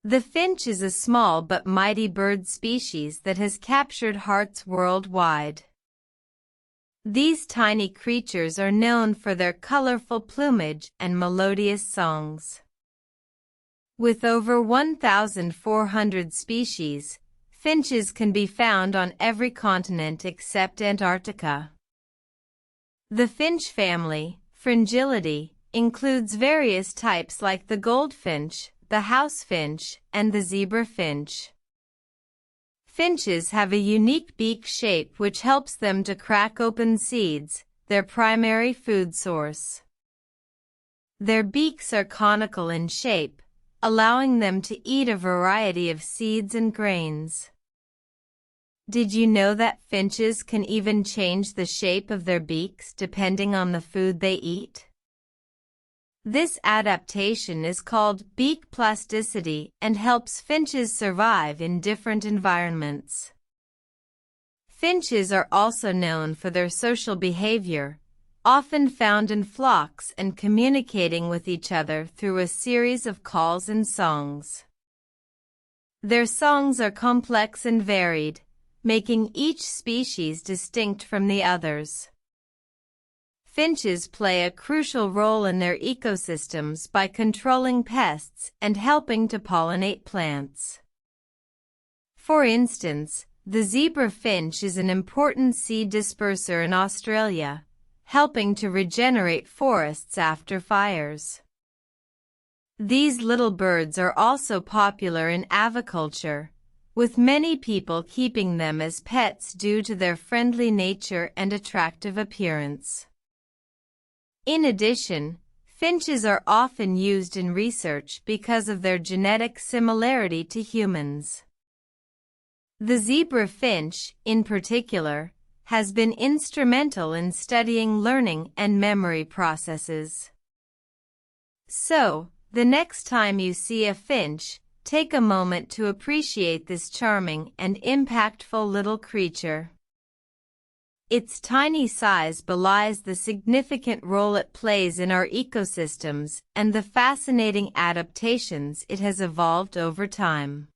The finch is a small but mighty bird species that has captured hearts worldwide. These tiny creatures are known for their colorful plumage and melodious songs. With over 1,400 species, finches can be found on every continent except Antarctica. The finch family, Fringillidae, includes various types like the goldfinch, the house finch, and the zebra finch. Finches have a unique beak shape which helps them to crack open seeds, their primary food source. Their beaks are conical in shape, allowing them to eat a variety of seeds and grains. Did you know that finches can even change the shape of their beaks depending on the food they eat? This adaptation is called beak plasticity and helps finches survive in different environments. Finches are also known for their social behavior, often found in flocks and communicating with each other through a series of calls and songs. Their songs are complex and varied, making each species distinct from the others. Finches play a crucial role in their ecosystems by controlling pests and helping to pollinate plants. For instance, the zebra finch is an important seed disperser in Australia, helping to regenerate forests after fires. These little birds are also popular in aviculture, with many people keeping them as pets due to their friendly nature and attractive appearance. In addition, finches are often used in research because of their genetic similarity to humans. The zebra finch, in particular, has been instrumental in studying learning and memory processes. So, the next time you see a finch, take a moment to appreciate this charming and impactful little creature. Its tiny size belies the significant role it plays in our ecosystems and the fascinating adaptations it has evolved over time.